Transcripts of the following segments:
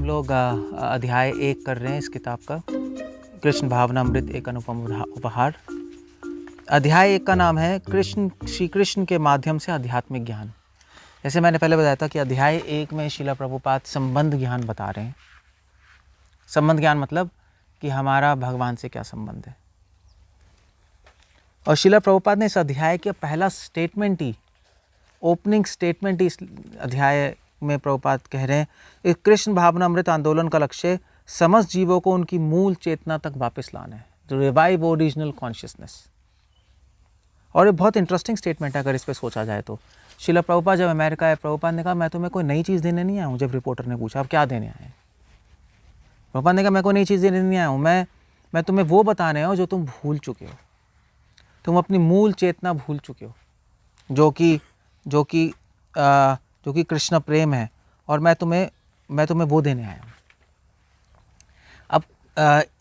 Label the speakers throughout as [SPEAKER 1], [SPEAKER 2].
[SPEAKER 1] लोग अध्याय 1 कर रहे हैं इस किताब का, कृष्ण भावनामृत एक अनुपम उपहार। अध्याय 1 का नाम है श्री कृष्ण के माध्यम से आध्यात्मिक ज्ञान। जैसे मैंने पहले बताया था कि अध्याय 1 में श्रीला प्रभुपाद संबंध ज्ञान बता रहे हैं। संबंध ज्ञान मतलब कि हमारा भगवान से क्या संबंध है। और श्रीला प्रभुपाद ने इस अध्याय के पहला स्टेटमेंट ही, ओपनिंग स्टेटमेंट ही इस अध्याय में प्रभुपाद कह रहे हैं, इस कृष्ण भावनामृत आंदोलन का लक्ष्य समस्त जीवों को उनकी मूल चेतना तक वापस लाना है, टू रिवाइव ओरिजिनल कॉन्शियसनेस। और ये बहुत इंटरेस्टिंग स्टेटमेंट है अगर इस पर सोचा जाए तो। श्रीला प्रभुपाद जब अमेरिका आए, प्रभुपाद ने कहा मैं तुम्हें कोई नई चीज़ देने नहीं आया हूँ। जब रिपोर्टर ने पूछा आप क्या देने आए हैं, प्रभुपाद ने कहा मैं कोई नई चीज़ देने नहीं आया हूँ, मैं तुम्हें वो बताने आया हूँ जो तुम भूल चुके हो। तुम अपनी मूल चेतना भूल चुके हो, जो कि कृष्ण प्रेम है, और मैं तुम्हें वो देने आया हूँ। अब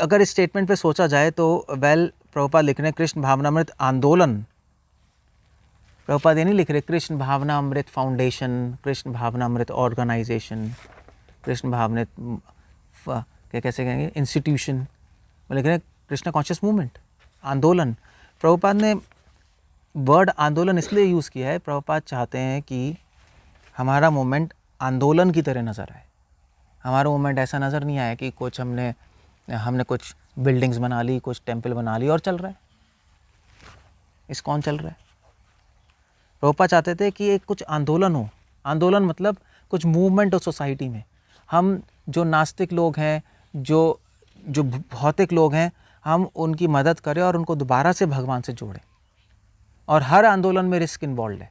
[SPEAKER 1] अगर इस स्टेटमेंट पे सोचा जाए तो प्रभुपाद लिख रहे हैं कृष्ण भावनामृत आंदोलन। प्रभुपाद ये नहीं लिख रहे कृष्ण भावनामृत फाउंडेशन, कृष्ण भावनामृत ऑर्गेनाइजेशन, कृष्ण भावनामृत कैसे कहेंगे इंस्टीट्यूशन। वो लिख रहे हैं कृष्ण कॉन्शियस मूवमेंट, आंदोलन। प्रभुपाद ने वर्ड आंदोलन इसलिए यूज़ किया है, प्रभुपाद चाहते हैं कि हमारा मूवमेंट आंदोलन की तरह नज़र आए। हमारा मूवमेंट ऐसा नज़र नहीं आया कि कुछ हमने कुछ बिल्डिंग्स बना ली, कुछ टेम्पल बना ली और चल रहा है। इस्कॉन चल रहा है। प्रभुपाद चाहते थे कि एक कुछ आंदोलन हो। आंदोलन मतलब कुछ मूवमेंट हो सोसाइटी में। हम जो नास्तिक लोग हैं, जो भौतिक लोग हैं, हम उनकी मदद करें और उनको दोबारा से भगवान से जोड़ें। और हर आंदोलन में रिस्क इन्वॉल्व है,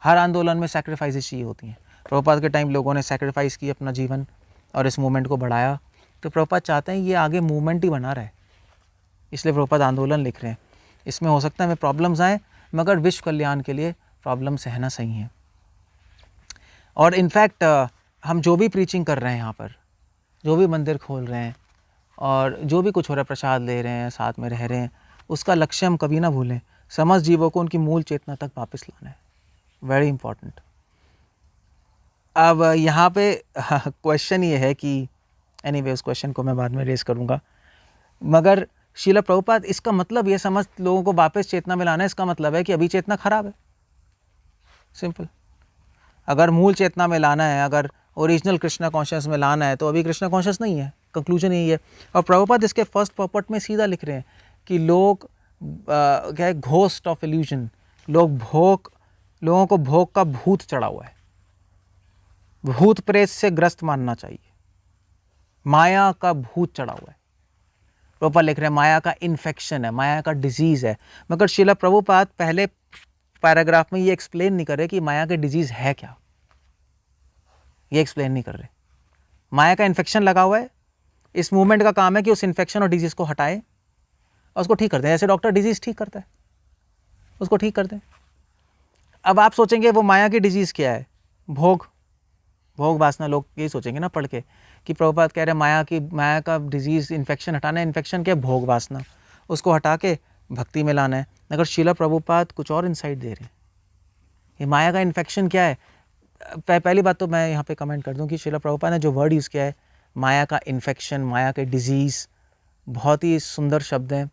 [SPEAKER 1] हर आंदोलन में सैक्रिफाइसेस चाहिए होती हैं। प्रभुपाद के टाइम लोगों ने सैक्रिफाइस की अपना जीवन और इस मूवमेंट को बढ़ाया। तो प्रभुपाद चाहते हैं ये आगे मूवमेंट ही बना रहे, इसलिए प्रभुपाद आंदोलन लिख रहे हैं। इसमें हो सकता है हमें प्रॉब्लम्स आएँ, मगर विश्व कल्याण के लिए प्रॉब्लम सहना सही है। और इनफैक्ट हम जो भी प्रीचिंग कर रहे हैं यहाँ पर, जो भी मंदिर खोल रहे हैं और जो भी कुछ हो रहा है, प्रसाद ले रहे हैं, साथ में रह रहे हैं, उसका लक्ष्य हम कभी ना भूलें, समस्त जीवों को उनकी मूल चेतना तक वापस लाना है। Very important. अब यहाँ पे क्वेश्चन ये है कि एनीवे उस क्वेश्चन को मैं बाद में रेज करूँगा, मगर श्रीला प्रभुपाद इसका मतलब ये समस्त लोगों को वापस चेतना में लाना है, इसका मतलब है कि अभी चेतना खराब है। सिंपल। अगर मूल चेतना में लाना है, अगर ओरिजिनल कृष्णा कॉन्शियस में लाना है, तो अभी कृष्णा कॉन्शियस नहीं है। कंक्लूजन यही है। और प्रभुपाद इसके फर्स्ट पॉपट में सीधा लिख रहे हैं कि लोग क्या है, घोस्ट ऑफ इल्यूजन, लोगों को भोग का भूत चढ़ा हुआ है। भूत प्रेत से ग्रस्त मानना चाहिए। माया का भूत चढ़ा हुआ है। प्रभुपाद लिख रहे हैं माया का इन्फेक्शन है, माया का डिजीज है। मगर श्रीला प्रभुपाद पहले पैराग्राफ में ये एक्सप्लेन नहीं कर रहे कि माया का डिजीज है क्या। ये एक्सप्लेन नहीं कर रहे। माया का इन्फेक्शन लगा हुआ है। इस मूवमेंट का काम है कि उस इन्फेक्शन और डिजीज को हटाए और उसको ठीक कर दें। जैसे डॉक्टर डिजीज ठीक करता है, उसको ठीक कर दें। अब आप सोचेंगे वो माया की डिजीज क्या है? भोग वासना। लोग यही सोचेंगे ना पढ़ के कि प्रभुपाद कह रहे हैं माया का डिजीज इन्फेक्शन हटाना है। इन्फेक्शन क्या है? भोग वासना। उसको हटा के भक्ति में लाना है। अगर श्रीला प्रभुपाद कुछ और इंसाइट दे रहे हैं। ये माया का इन्फेक्शन क्या है? पहली बात तो मैं यहाँ पे कमेंट कर दूँ कि श्रीला प्रभुपाद ने जो वर्ड यूज़ किया है, माया का इन्फेक्शन, माया के डिजीज़, बहुत ही सुंदर शब्द हैं।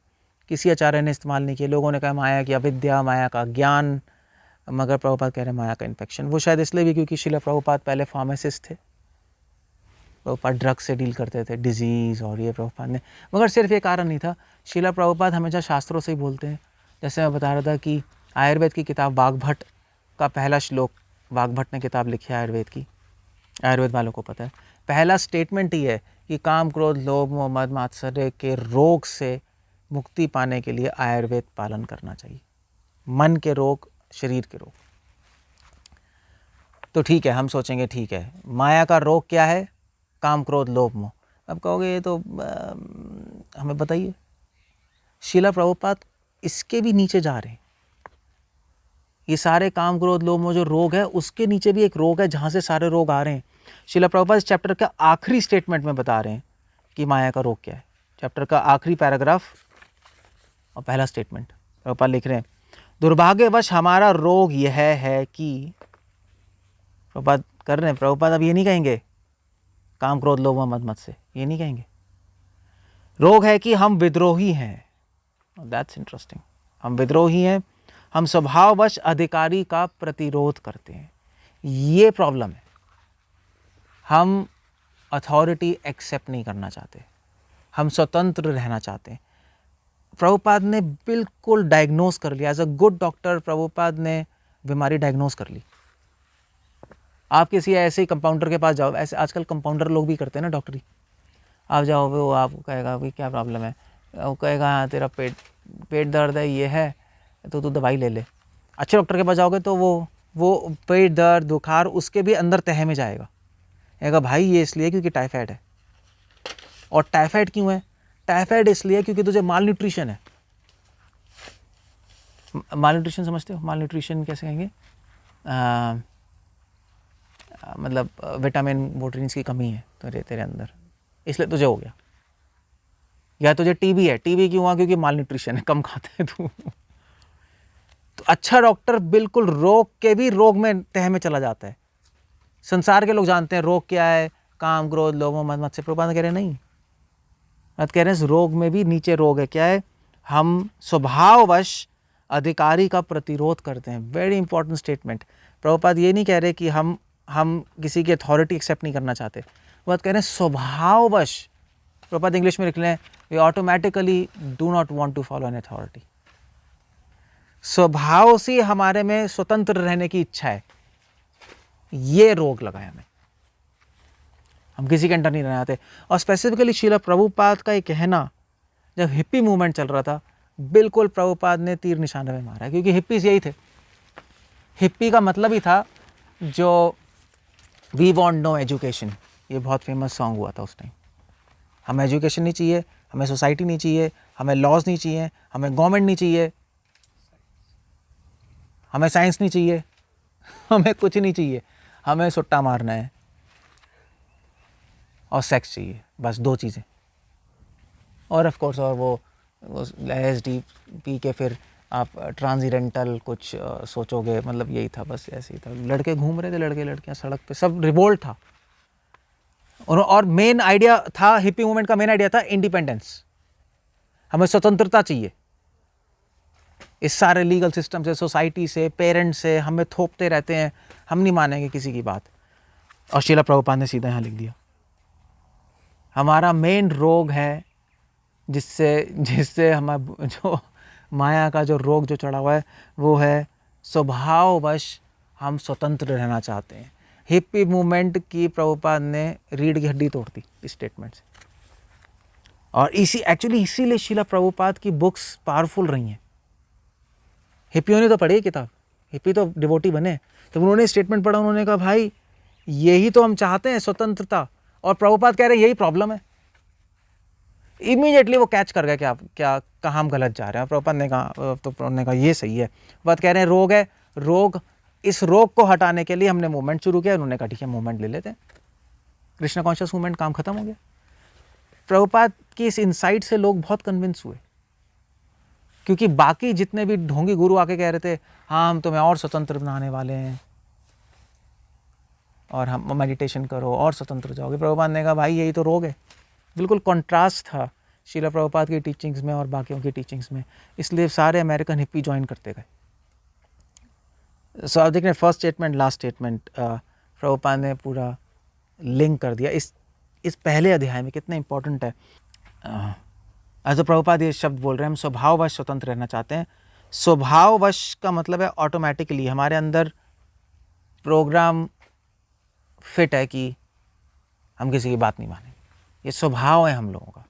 [SPEAKER 1] किसी आचार्य ने इस्तेमाल नहीं किया। लोगों ने कहा माया की अविद्या, माया का ज्ञान, मगर प्रभुपाद कह रहे हैं माया का इन्फेक्शन। वो शायद इसलिए भी क्योंकि श्रीला प्रभुपाद पहले फार्मासिस्ट थे। प्रभुपाद ड्रग से डील करते थे, डिजीज़ और ये प्रभुपाद ने। मगर सिर्फ ये कारण नहीं था। श्रीला प्रभुपाद हमेशा शास्त्रों से ही बोलते हैं। जैसे मैं बता रहा था कि आयुर्वेद की किताब वाग्भट का पहला श्लोक, वाग्भट ने किताब लिखी है आयुर्वेद की, आयुर्वेद वालों को पता है। पहला स्टेटमेंट ही है कि काम, क्रोध, लोभ, मोह, मद, मात्सर्य के रोग से मुक्ति पाने के लिए आयुर्वेद पालन करना चाहिए। मन के रोग, शरीर के रोग। तो ठीक है, हम सोचेंगे ठीक है, माया का रोग क्या है? काम, क्रोध, लोभ, मोह। अब कहोगे ये तो हमें बताइए। श्रीला प्रभुपाद इसके भी नीचे जा रहे हैं। ये सारे काम, क्रोध, लोभ, मोह जो रोग है, उसके नीचे भी एक रोग है जहाँ से सारे रोग आ रहे हैं। श्रीला प्रभुपाद इस चैप्टर का आखिरी स्टेटमेंट में बता रहे हैं कि माया का रोग क्या है। चैप्टर का आखिरी पैराग्राफ और पहला स्टेटमेंट प्रभुपाद लिख रहे हैं, दुर्भाग्यवश हमारा रोग यह है कि, प्रभुपाद कर रहे हैं, प्रभुपाद अब ये नहीं कहेंगे काम क्रोध लोभ मद मत से, ये नहीं कहेंगे। रोग है कि हम विद्रोही हैं, दैट्स इंटरेस्टिंग। हम विद्रोही हैं, हम स्वभाववश अधिकारी का प्रतिरोध करते हैं, ये प्रॉब्लम है। हम अथॉरिटी एक्सेप्ट नहीं करना चाहते, हम स्वतंत्र रहना चाहते हैं। प्रभुपाद ने बिल्कुल डायग्नोज कर लिया, as a good doctor Prabhupada ने बीमारी डायग्नोज कर ली। आप किसी ऐसे ही कंपाउंडर के पास जाओ, ऐसे आजकल कंपाउंडर लोग भी करते हैं ना डॉक्टरी, आप जाओ, वो आपको कहेगा भाई क्या प्रॉब्लम है, वो कहेगा हाँ तेरा पेट दर्द है, ये है तो तू दवाई ले ले। अच्छे डॉक्टर के पास जाओगे तो वो पेट दर्द बुखार उसके भी अंदर तह में जाएगा, कहेगा भाई ये इसलिए क्योंकि टाइफाइड है। और टाइफाइड क्यों है? टाइफाइड इसलिए क्योंकि तुझे माल न्यूट्रिशन है। माल न्यूट्रिशन समझते हो? माल न्यूट्रिशन कैसे कहेंगे? मतलब विटामिन प्रोटीन्स की कमी है तेरे अंदर, इसलिए तुझे हो गया। या तुझे टीबी है, टीबी क्यों हुआ? क्योंकि माल न्यूट्रिशन है, कम खाते हैं तू। तो अच्छा डॉक्टर बिल्कुल रोग के भी रोग में तह में चला जाता है। संसार के लोग जानते हैं रोग क्या है, काम क्रोध लोभ मद मत से। प्रभुपाद कह रहे नहीं, मत कह रहे हैं रोग में भी नीचे रोग है, क्या है? हम स्वभाववश अधिकारी का प्रतिरोध करते हैं। Very important statement. प्रभुपाद ये नहीं कह रहे कि हम किसी की अथॉरिटी एक्सेप्ट नहीं करना चाहते, वो बात कह रहे हैं स्वभाववश। प्रभुपाद इंग्लिश में लिख लें, we automatically do not want to follow an authority. स्वभाव से हमारे में स्वतंत्र रहने की इच्छा है, ये रोग लगा है हमें, हम किसी के अंडर नहीं रहना चाहते। और स्पेसिफिकली श्रील प्रभुपाद का ये कहना, जब हिप्पी मूवमेंट चल रहा था, बिल्कुल प्रभुपाद ने तीर निशाने में मारा, क्योंकि हिप्पीज यही थे। हिप्पी का मतलब ही था जो वी वॉन्ट नो एजुकेशन, ये बहुत फेमस सॉन्ग हुआ था उस टाइम। हमें एजुकेशन नहीं चाहिए, हमें सोसाइटी नहीं चाहिए, हमें लॉज नहीं चाहिए, हमें गवर्नमेंट नहीं चाहिए, हमें साइंस नहीं चाहिए, हमें कुछ नहीं चाहिए, हमें सुट्टा मारना है और सेक्स चाहिए, बस दो चीज़ें। और ऑफ कोर्स और वो LSD पी के फिर आप ट्रांसजेंडरल कुछ सोचोगे, मतलब यही था, बस ऐसे ही था। लड़के घूम रहे थे, लड़के लड़कियां सड़क पे, सब रिवोल्ट था। और मेन आइडिया था, हिप्पी मूवमेंट का मेन आइडिया था इंडिपेंडेंस, हमें स्वतंत्रता चाहिए। इस सारे लीगल सिस्टम से, सोसाइटी से, पेरेंट्स से हमें थोपते रहते हैं, हम नहीं मानेंगे किसी की बात। और श्रील प्रभुपाद ने सीधा यहाँ लिख दिया, हमारा मेन रोग है जिससे हम जो माया का जो रोग जो चढ़ा हुआ है, वो है स्वभाववश हम स्वतंत्र रहना चाहते हैं। हिप्पी मूवमेंट की प्रभुपाद ने रीढ़ की हड्डी तोड़ दी इस स्टेटमेंट से। और इसीलिए श्रील प्रभुपाद की बुक्स पावरफुल रही हैं। हिप्पियों ने तो पढ़ी किताब, हिप्पी तो डिवोटी बने, तो उन्होंने स्टेटमेंट पढ़ा, उन्होंने कहा भाई यही तो हम चाहते हैं, स्वतंत्रता। और प्रभुपाद कह रहे हैं यही प्रॉब्लम है। इमीडिएटली वो कैच कर गए कि आप क्या कहाँ हम गलत जा रहे हैं। प्रभुपाद ने कहा, तो प्रभुपाद ने कहा ये सही है। बात कह रहे हैं रोग है, रोग, इस रोग को हटाने के लिए हमने मूवमेंट शुरू किया। उन्होंने कहा ठीक है मूवमेंट ले लेते हैं, कृष्णा कॉन्शियस मूवमेंट, काम खत्म हो गया। प्रभुपाद की इस इनसाइट से लोग बहुत कन्विंस हुए, क्योंकि बाकी जितने भी ढोंगी गुरु आके कह रहे थे हाँ हम तुम्हें और स्वतंत्र बनाने वाले हैं और हम मेडिटेशन करो और स्वतंत्र जाओगे, प्रभुपाद ने कहा भाई यही तो रोग है। बिल्कुल कॉन्ट्रास्ट था श्रील प्रभुपाद की टीचिंग्स में और बाकियों की टीचिंग्स में, इसलिए सारे अमेरिकन हिप्पी ज्वाइन करते गए। सो आप देख रहे हैं first statement last statement Prabhupada ने पूरा लिंक कर दिया इस पहले अध्याय में, कितना इंपॉर्टेंट है। तो प्रभुपाद ये शब्द बोल रहे हैं, हम स्वभाववश स्वतंत्र रहना चाहते हैं। स्वभाववश का मतलब है ऑटोमेटिकली हमारे अंदर प्रोग्राम फिट है कि हम किसी की बात नहीं मानेंगे, ये स्वभाव है हम लोगों का।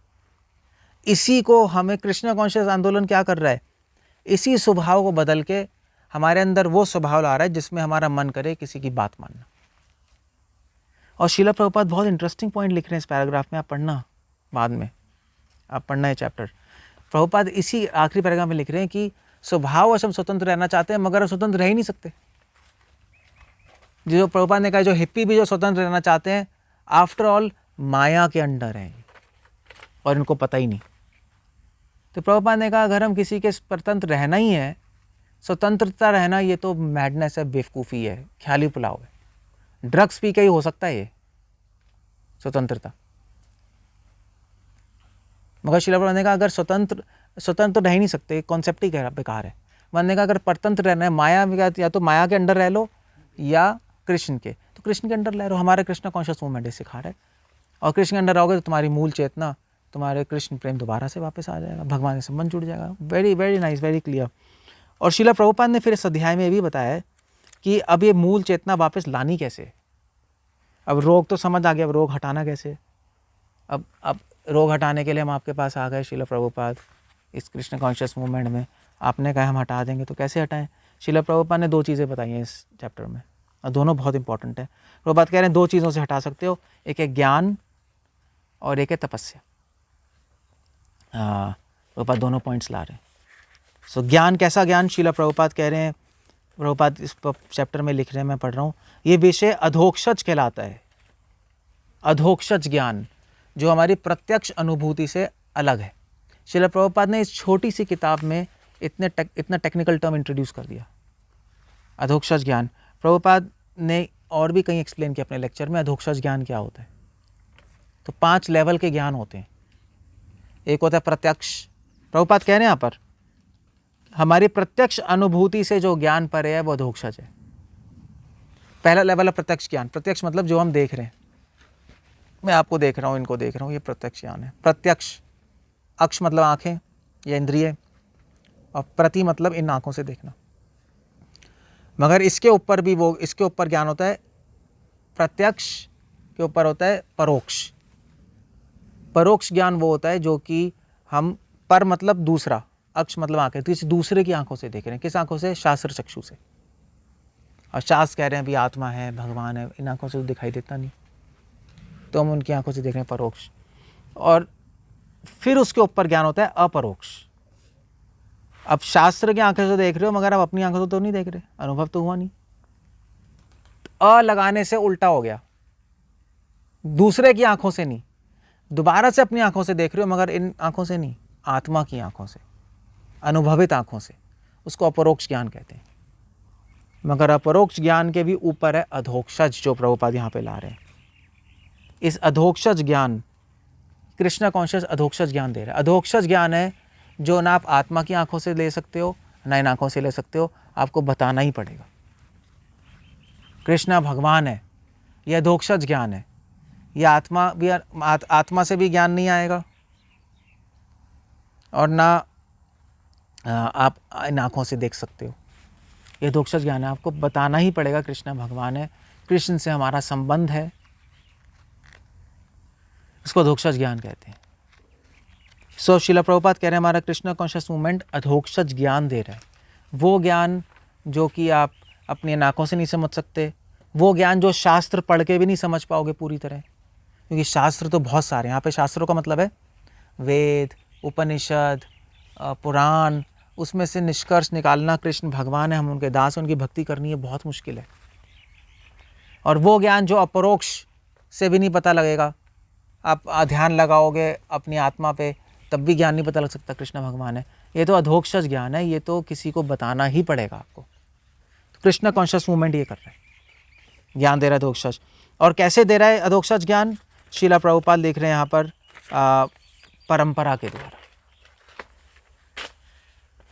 [SPEAKER 1] इसी को हमें कृष्णा कॉन्शियस आंदोलन क्या कर रहा है, इसी स्वभाव को बदल के हमारे अंदर वो स्वभाव ला रहा है जिसमें हमारा मन करे किसी की बात मानना। और श्रील प्रभुपाद बहुत इंटरेस्टिंग पॉइंट लिख रहे हैं इस पैराग्राफ में, आप पढ़ना बाद में, आप पढ़ना है चैप्टर। प्रभुपाद इसी आखिरी पैराग्राफ में लिख रहे हैं कि स्वभाववश हम स्वतंत्र रहना चाहते हैं, मगर स्वतंत्र रह ही नहीं सकते। जो प्रभुपाद ने कहा, जो हिप्पी भी जो स्वतंत्र रहना चाहते हैं, आफ्टर ऑल माया के अंडर हैं और इनको पता ही नहीं। तो प्रभुपाद ने कहा अगर हम किसी के स्वतंत्र रहना ही है, स्वतंत्रता रहना, ये तो मैडनेस है, बेवकूफ़ी है, ख्याली पुलाव है। ड्रग्स पी के ही हो सकता है ये, स्वतंत्रता। मगर श्रील प्रभुपाद ने कहा अगर स्वतंत्र रह नहीं सकते, कॉन्सेप्ट ही बेकार है। मानने का अगर परतंत्र रहना है, माया या तो माया के अंडर रह लो या कृष्ण के, तो कृष्ण के अंडर रह लो। हमारे कृष्ण कॉन्शियस मूवमेंट ये सिखा रहा है। और कृष्ण के अंडर रहोगे तो तुम्हारी मूल चेतना, तुम्हारे कृष्ण प्रेम दोबारा से वापस आ जाएगा, भगवान से संबंध जुड़ जाएगा। Very very nice, very clear. और श्रील प्रभुपाद ने फिर इस अध्याय में ये भी बताया है कि अब ये मूल चेतना वापस लानी कैसे। अब रोग तो समझ आ गया, अब रोग हटाना कैसे। अब रोग हटाने के लिए हम आपके पास आ गए श्रील प्रभुपाद इस कृष्ण कॉन्शियस मूवमेंट में। आपने कहा हम हटा देंगे, तो कैसे हटाएं। श्रील प्रभुपाद ने 2 चीज़ें बताई हैं इस चैप्टर में, और दोनों बहुत इंपॉर्टेंट है। प्रभुपाद कह रहे हैं 2 चीज़ों से हटा सकते हो, एक है ज्ञान और एक है तपस्या। प्रभुपाद दोनों पॉइंट्स ला रहे हैं। सो ज्ञान, कैसा ज्ञान। श्रील प्रभुपाद कह रहे हैं, प्रभुपाद इस चैप्टर में लिख रहे हैं, मैं पढ़ रहा हूँ, ये विषय अधोक्षज कहलाता है। अधोक्षज ज्ञान जो हमारी प्रत्यक्ष अनुभूति से अलग है। श्रील प्रभुपाद ने इस छोटी सी किताब में इतना टेक्निकल टर्म इंट्रोड्यूस कर दिया, अधोक्षज ज्ञान। प्रभुपाद ने और भी कहीं एक्सप्लेन किया अपने लेक्चर में अधोक्षज ज्ञान क्या होता है। तो 5 लेवल के ज्ञान होते हैं। एक होता है प्रत्यक्ष। प्रभुपाद कह रहे हैं यहाँ पर हमारी प्रत्यक्ष अनुभूति से जो ज्ञान परे है वो अधोक्षज है। पहला लेवल है प्रत्यक्ष ज्ञान। प्रत्यक्ष मतलब जो हम देख रहे हैं, मैं आपको देख रहा हूँ, इनको देख रहा हूँ, ये प्रत्यक्ष ज्ञान है। प्रत्यक्ष, अक्ष मतलब आंखें या इंद्रिय, और प्रति मतलब इन आंखों से देखना। मगर इसके ऊपर भी इसके ऊपर ज्ञान होता है, प्रत्यक्ष के ऊपर होता है परोक्ष। परोक्ष ज्ञान वो होता है जो कि हम पर मतलब दूसरा, अक्ष मतलब आंखें, तो इस दूसरे की आंखों से देख रहे हैं। किस आंखों से? शास्त्र चक्षु से। और शास्त्र कह रहे हैं भी आत्मा है, भगवान है, इन आंखों से तो दिखाई देता नहीं, तो हम उनकी आंखों से देख रहे हैं, परोक्ष। और फिर उसके ऊपर ज्ञान होता है अपरोक्ष। अब शास्त्र की आंखों से देख रहे हो मगर आप अपनी आंखों से तो नहीं देख रहे, अनुभव तो हुआ नहीं। अ लगाने से उल्टा हो गया, दूसरे की आंखों से नहीं, दोबारा से अपनी आंखों से देख रहे हो मगर इन आंखों से नहीं, आत्मा की आंखों से, अनुभवित आंखों से। उसको अपरोक्ष ज्ञान कहते हैं। मगर अपरोक्ष ज्ञान के भी ऊपर है अधोक्षज, जो प्रभुपाद यहाँ पे ला रहे हैं। इस अधोक्षज ज्ञान, कृष्ण कॉन्शियस अधोक्षज ज्ञान दे रहा है। अधोक्षज ज्ञान है जो ना आप आत्मा की आंखों से ले सकते हो ना इन आंखों से ले सकते हो, आपको बताना ही पड़ेगा। कृष्ण भगवान है, यह अधोक्षज ज्ञान है। यह आत्मा से भी ज्ञान नहीं आएगा और ना आप इन आंखों से देख सकते हो। यह अधोक्षज ज्ञान है, आपको बताना ही पड़ेगा कृष्ण भगवान है, कृष्ण से हमारा संबंध है। इसको अधोक्षज ज्ञान कहते हैं। सो श्रील प्रभुपाद कह रहे हैं हमारा कृष्ण कॉन्शियस मूवमेंट अधोक्षज ज्ञान दे रहा है। वो ज्ञान जो कि आप अपनी आंखों से नहीं समझ सकते, वो ज्ञान जो शास्त्र पढ़ के भी नहीं समझ पाओगे पूरी तरह, क्योंकि शास्त्र तो बहुत सारे हैं। यहाँ पे शास्त्रों का मतलब है वेद, उपनिषद, पुराण, उसमें से निष्कर्ष निकालना कृष्ण भगवान है, हम उनके दास, उनकी भक्ति करनी है, बहुत मुश्किल है। और वो ज्ञान जो अपरोक्ष से भी नहीं पता लगेगा, आप ध्यान लगाओगे अपनी आत्मा पे तब भी ज्ञान नहीं पता लग सकता कृष्ण भगवान है, ये तो अधोक्षज ज्ञान है, ये तो किसी को बताना ही पड़ेगा आपको। तो कृष्ण कॉन्शियस मूवमेंट ये कर रहा है, ज्ञान दे रहा है अधोक्षज। और कैसे दे रहा है अधोक्षज ज्ञान? श्रील प्रभुपाद लिख रहे हैं यहाँ पर परंपरा के द्वारा।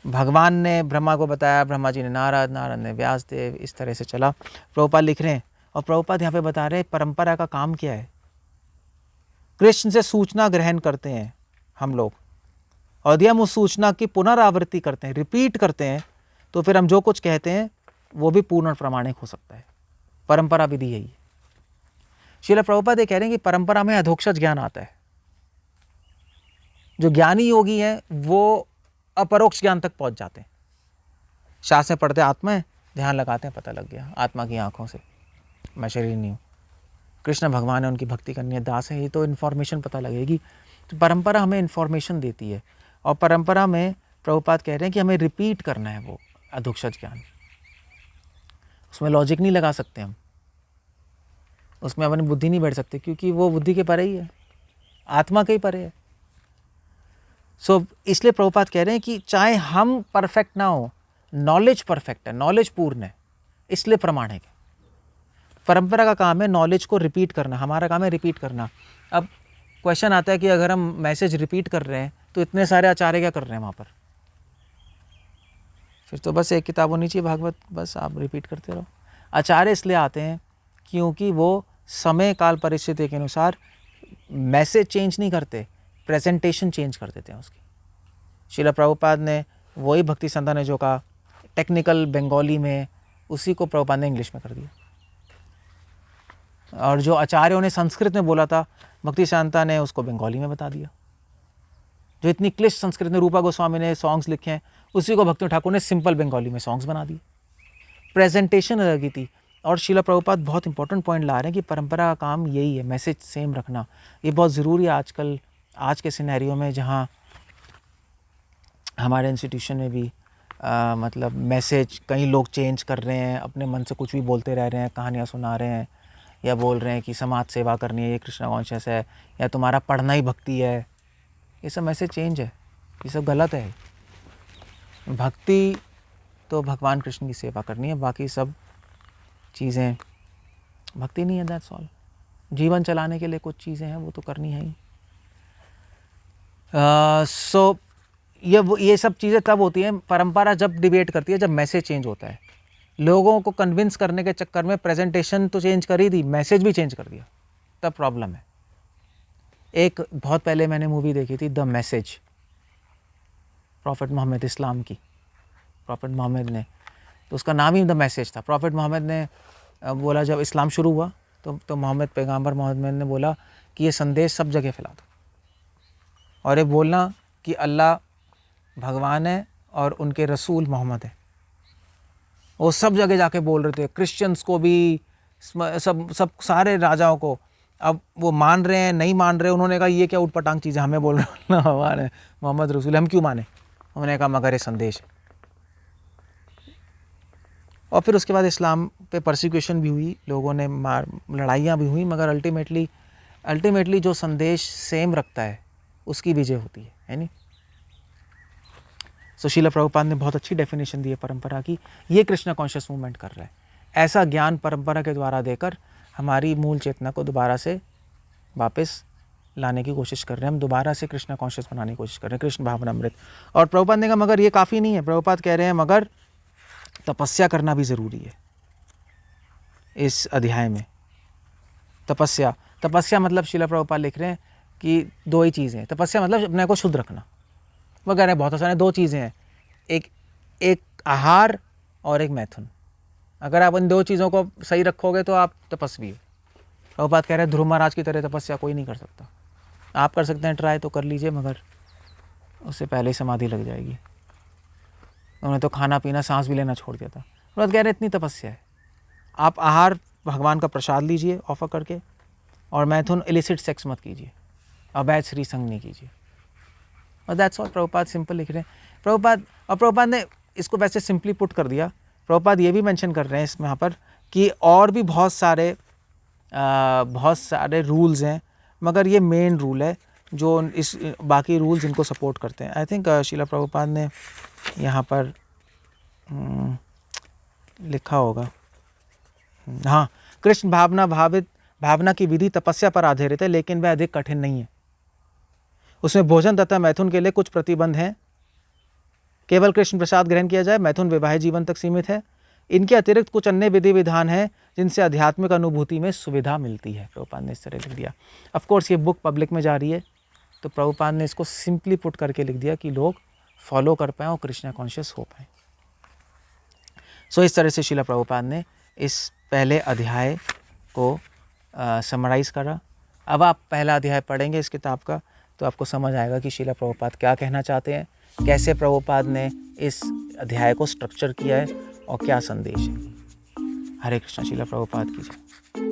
[SPEAKER 1] भगवान ने ब्रह्मा को बताया, ब्रह्मा जी ने नारद, नारद ने व्यासदेव, इस तरह से चला। प्रभुपाद लिख रहे हैं और प्रभुपाद यहाँ पे बता रहे हैं परंपरा का काम क्या है। कृष्ण से सूचना ग्रहण करते हैं हम लोग, और यदि हम उस सूचना की पुनरावृत्ति करते हैं, रिपीट करते हैं, तो फिर हम जो कुछ कहते हैं वो भी पूर्ण प्रमाणिक हो सकता है। परंपरा विधि यही है। श्रील प्रभुपाद ये कह रहे हैं कि परंपरा में अधोक्षज ज्ञान आता है। जो ज्ञानी योगी हैं वो अपरोक्ष ज्ञान तक पहुंच जाते हैं। शास्त्र में पढ़ते आत्मा है, ध्यान लगाते हैं, पता लग गया आत्मा की आंखों से मैं शरीर नहीं हूँ, कृष्ण भगवान है, उनकी भक्ति करनी है, दास है, ये तो इन्फॉर्मेशन पता लगेगी। तो परंपरा हमें इन्फॉर्मेशन देती है, और परंपरा में प्रभुपाद कह रहे हैं कि हमें रिपीट करना है वो अधोक्षज ज्ञान। उसमें लॉजिक नहीं लगा सकते हम, उसमें अपनी बुद्धि नहीं बैठ सकते, क्योंकि वो बुद्धि के परे ही है, आत्मा के ही परे है। सो इसलिए प्रभुपाद कह रहे हैं कि चाहे हम परफेक्ट ना हो, नॉलेज परफेक्ट है, नॉलेज पूर्ण है, इसलिए प्रमाणिक है। परंपरा का काम है नॉलेज को रिपीट करना, हमारा काम है रिपीट करना। अब क्वेश्चन आता है कि अगर हम मैसेज रिपीट कर रहे हैं तो इतने सारे आचार्य क्या कर रहे हैं वहाँ पर? फिर तो बस एक किताब होनी चाहिए भागवत, बस आप रिपीट करते रहो। आचार्य इसलिए आते हैं क्योंकि वो समय काल परिस्थिति के अनुसार मैसेज चेंज नहीं करते, प्रेजेंटेशन चेंज कर देते हैं उसकी। श्रील प्रभुपाद ने वही भक्ति संतान जो का टेक्निकल बंगाली में, उसी को प्रभुपाद ने इंग्लिश में कर दिया। और जो आचार्यों ने संस्कृत में बोला था, भक्ति शांता ने उसको बंगाली में बता दिया। जो इतनी क्लिष्ट संस्कृत में रूपा गोस्वामी ने सॉन्ग्स लिखे हैं, उसी को भक्ति ठाकुर ने सिंपल बंगाली में सॉन्ग्स बना दिए। प्रेजेंटेशन अलग ही थी। और श्रील प्रभुपाद बहुत इंपॉर्टेंट पॉइंट ला रहे हैं कि परंपरा का काम यही है, मैसेज सेम रखना। ये बहुत ज़रूरी है आजकल, आज के सिनेरियो में, जहाँ हमारे इंस्टीट्यूशन में भी मतलब मैसेज कई लोग चेंज कर रहे हैं, अपने मन से कुछ भी बोलते रह रहे हैं, कहानियाँ सुना रहे हैं, या बोल रहे हैं कि समाज सेवा करनी है, ये कृष्णा कॉन्शियस है, या तुम्हारा पढ़ना ही भक्ति है। ये सब मैसेज चेंज है, ये सब गलत है। भक्ति तो भगवान कृष्ण की सेवा करनी है, बाकी सब चीज़ें भक्ति नहीं है, दैट्स ऑल। जीवन चलाने के लिए कुछ चीज़ें हैं वो तो करनी है ही। सो ये सब चीज़ें तब होती हैं, परंपरा जब डिबेट करती है, जब मैसेज चेंज होता है। लोगों को कन्विंस करने के चक्कर में प्रेजेंटेशन तो चेंज कर ही दी, मैसेज भी चेंज कर दिया, तब प्रॉब्लम है। एक बहुत पहले मैंने मूवी देखी थी, द मैसेज, प्रॉफेट मोहम्मद इस्लाम की। प्रॉफेट मोहम्मद ने, तो उसका नाम ही द मैसेज था। प्रॉफेट मोहम्मद ने बोला, जब इस्लाम शुरू हुआ तो मोहम्मद पैगंबर मोहम्मद ने बोला कि ये संदेश सब जगह फैला दो, और ये बोलना कि अल्लाह भगवान है और उनके रसूल मोहम्मद है। वो सब जगह जाके बोल रहे थे, क्रिश्चियंस को भी, सब सारे राजाओं को। अब वो मान रहे हैं नहीं मान रहे, उन्होंने कहा ये क्या उटपटांग चीज़ है, हमें बोल रहे हो भगवान है, मोहम्मद रसूल, हम क्यों माने? उन्होंने कहा मगर ये संदेश है। और फिर उसके बाद इस्लाम पे परसिक्यूशन भी हुई, लोगों ने लड़ाइयाँ भी हुई, मगर अल्टीमेटली जो संदेश सेम रखता है उसकी विजय होती है नहीं। सो श्रील प्रभुपाद ने बहुत अच्छी डेफिनेशन दी है परंपरा की। ये कृष्णा कॉन्शियस मूवमेंट कर रहा है, ऐसा ज्ञान परंपरा के द्वारा देकर हमारी मूल चेतना को दोबारा से वापस लाने की कोशिश कर रहे हैं। हम दोबारा से कृष्णा कॉन्शियस बनाने की कोशिश कर रहे हैं, कृष्ण भावनामृत। और प्रभुपाद ने कहा मगर ये काफ़ी नहीं है। प्रभुपाद कह रहे हैं मगर तपस्या करना भी ज़रूरी है। इस अध्याय में तपस्या मतलब श्रील प्रभुपाद लिख रहे हैं कि दो ही चीज़ें हैं। तपस्या मतलब अपने को शुद्ध रखना। वो कह रहे हैं बहुत आसान है, दो चीज़ें हैं, एक आहार और एक मैथुन। अगर आप इन दो चीज़ों को सही रखोगे तो आप तपस्वी हो। प्रभुपाद कह रहे हैं ध्रुव महाराज की तरह तपस्या कोई नहीं कर सकता। आप कर सकते हैं, ट्राई तो कर लीजिए, मगर उससे पहले ही समाधि लग जाएगी। उन्होंने तो खाना पीना सांस भी लेना छोड़ दिया था। प्रभुपाद कह रहे हैं इतनी तपस्या है। आप आहार भगवान का प्रसाद लीजिए ऑफर करके, और मैथुन इलिसिट सेक्स मत कीजिए, अवैध श्री संग नहीं कीजिए। और दैट्स ऑल। प्रभुपाद सिंपल लिख रहे हैं। प्रभुपाद ने इसको वैसे सिंपली पुट कर दिया। प्रभुपाद ये भी मेंशन कर रहे हैं इसमें यहाँ पर कि और भी बहुत सारे रूल्स हैं, मगर ये मेन रूल है जो इस बाकी रूल्स इनको सपोर्ट करते हैं। आई थिंक श्रील प्रभुपाद ने यहाँ पर लिखा होगा, हाँ, कृष्ण भावना की विधि तपस्या पर आधारित है, लेकिन वह अधिक कठिन नहीं है। उसमें भोजन तथा मैथुन के लिए कुछ प्रतिबंध हैं। केवल कृष्ण प्रसाद ग्रहण किया जाए, मैथुन वैवाहिक जीवन तक सीमित है। इनके अतिरिक्त कुछ अन्य विधि विधान हैं जिनसे आध्यात्मिक अनुभूति में सुविधा मिलती है। प्रभुपाद ने इस तरह लिख दिया। ऑफ कोर्स ये बुक पब्लिक में जा रही है, तो प्रभुपाद ने इसको सिंपली पुट करके लिख दिया कि लोग फॉलो कर पाएँ और कृष्णा कॉन्शियस हो पाएँ। सो इस तरह से श्रील प्रभुपाद ने इस पहले अध्याय को समराइज़ करा। अब आप पहला अध्याय पढ़ेंगे इस किताब का तो आपको समझ आएगा कि श्रील प्रभुपाद क्या कहना चाहते हैं, कैसे प्रभुपाद ने इस अध्याय को स्ट्रक्चर किया है और क्या संदेश है। हरे कृष्णा। श्रील प्रभुपाद की जय।